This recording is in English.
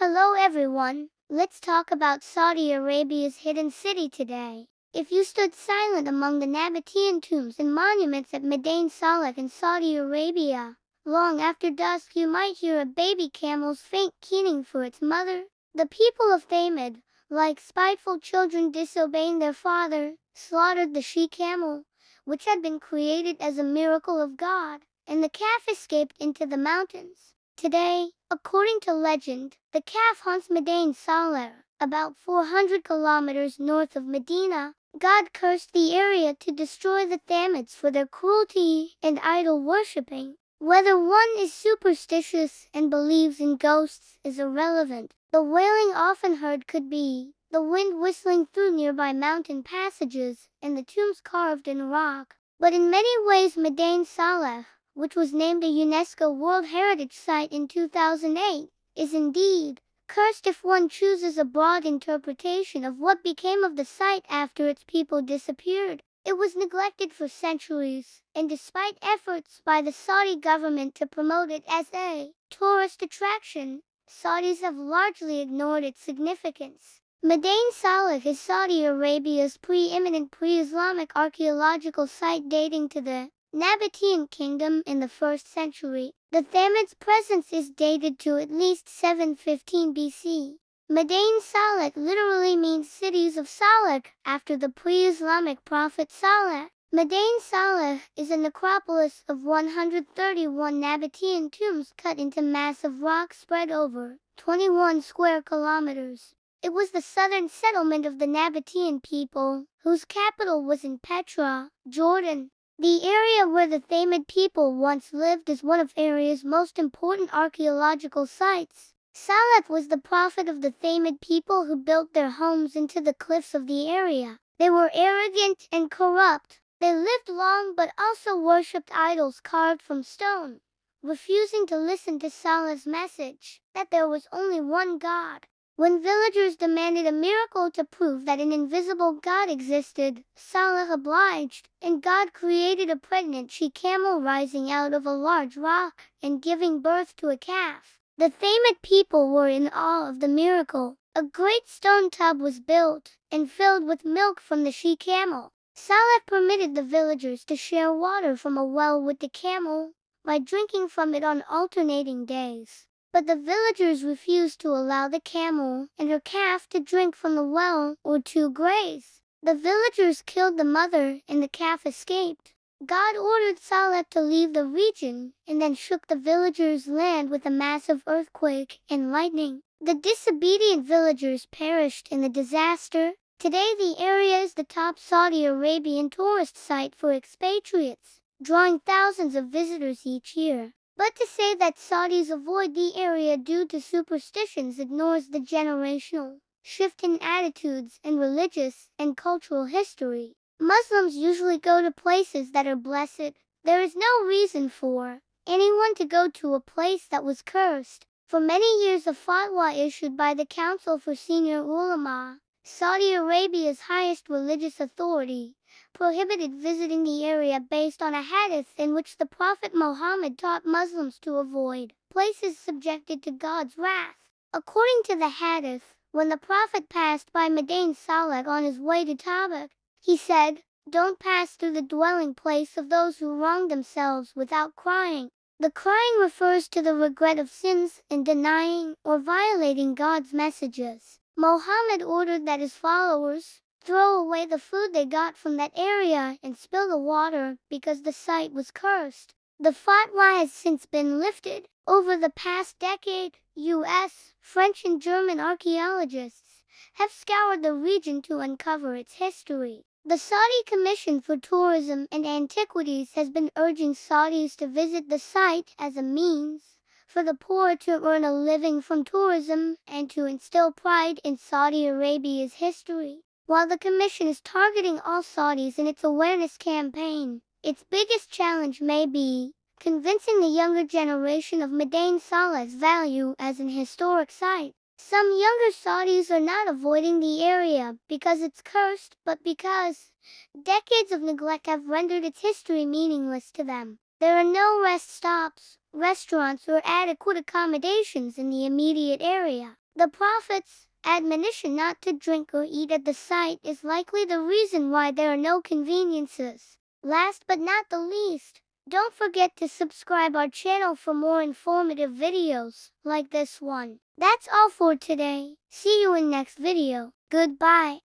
Hello everyone, let's talk about Saudi Arabia's hidden city today. If you stood silent among the Nabatean tombs and monuments at Madain Saleh in Saudi Arabia, long after dusk you might hear a baby camel's faint keening for its mother. The people of Thamud, like spiteful children disobeying their father, slaughtered the she-camel, which had been created as a miracle of God, and the calf escaped into the mountains. Today, according to legend, the calf haunts Madain Saleh, about 400 kilometers north of Medina. God cursed the area to destroy the Thamuds for their cruelty and idol worshipping. Whether one is superstitious and believes in ghosts is irrelevant. The wailing often heard could be the wind whistling through nearby mountain passages and the tombs carved in rock. But in many ways Madain Saleh, which was named a UNESCO World Heritage Site in 2008, is indeed cursed if one chooses a broad interpretation of what became of the site after its people disappeared. It was neglected for centuries, and despite efforts by the Saudi government to promote it as a tourist attraction, Saudis have largely ignored its significance. Madain Saleh is Saudi Arabia's preeminent pre-Islamic archaeological site dating to the Nabatean kingdom in the 1st century. The Thamud's presence is dated to at least 715 BC. Madain Saleh literally means cities of Salih, after the pre-Islamic prophet Saleh. Madain Saleh is a necropolis of 131 Nabatean tombs cut into massive rock spread over 21 square kilometers. It was the southern settlement of the Nabatean people, whose capital was in Petra, Jordan. The area where the Thamud people once lived is one of area's most important archaeological sites. Saleh was the prophet of the Thamud people who built their homes into the cliffs of the area. They were arrogant and corrupt. They lived long but also worshipped idols carved from stone, refusing to listen to Saleh's message that there was only one God. When villagers demanded a miracle to prove that an invisible God existed, Saleh obliged, and God created a pregnant she-camel rising out of a large rock and giving birth to a calf. The Thamud people were in awe of the miracle. A great stone tub was built and filled with milk from the she-camel. Saleh permitted the villagers to share water from a well with the camel by drinking from it on alternating days. But the villagers refused to allow the camel and her calf to drink from the well or to graze. The villagers killed the mother and the calf escaped. God ordered Saleh to leave the region and then shook the villagers' land with a massive earthquake and lightning. The disobedient villagers perished in the disaster. Today the area is the top Saudi Arabian tourist site for expatriates, drawing thousands of visitors each year. But to say that Saudis avoid the area due to superstitions ignores the generational shift in attitudes and religious and cultural history. Muslims usually go to places that are blessed. There is no reason for anyone to go to a place that was cursed. For many years a fatwa issued by the Council for Senior Ulama, Saudi Arabia's highest religious authority, prohibited visiting the area based on a hadith in which the Prophet Muhammad taught Muslims to avoid places subjected to God's wrath. According to the hadith, when the Prophet passed by Madain Saleh on his way to Tabuk, he said, "Don't pass through the dwelling place of those who wrong themselves without crying." The crying refers to the regret of sins and denying or violating God's messages. Muhammad ordered that his followers throw away the food they got from that area and spill the water because the site was cursed. The fatwa has since been lifted. Over the past decade, U.S., French and German archaeologists have scoured the region to uncover its history. The Saudi Commission for Tourism and Antiquities has been urging Saudis to visit the site as a means for the poor to earn a living from tourism and to instill pride in Saudi Arabia's history. While the Commission is targeting all Saudis in its awareness campaign, its biggest challenge may be convincing the younger generation of Madain Saleh's value as an historic site. Some younger Saudis are not avoiding the area because it's cursed, but because decades of neglect have rendered its history meaningless to them. There are no rest stops, restaurants, or adequate accommodations in the immediate area. The Prophet's admonition not to drink or eat at the site is likely the reason why there are no conveniences. Last but not the least, don't forget to subscribe our channel for more informative videos like this one. That's all for today. See you in next video. Goodbye.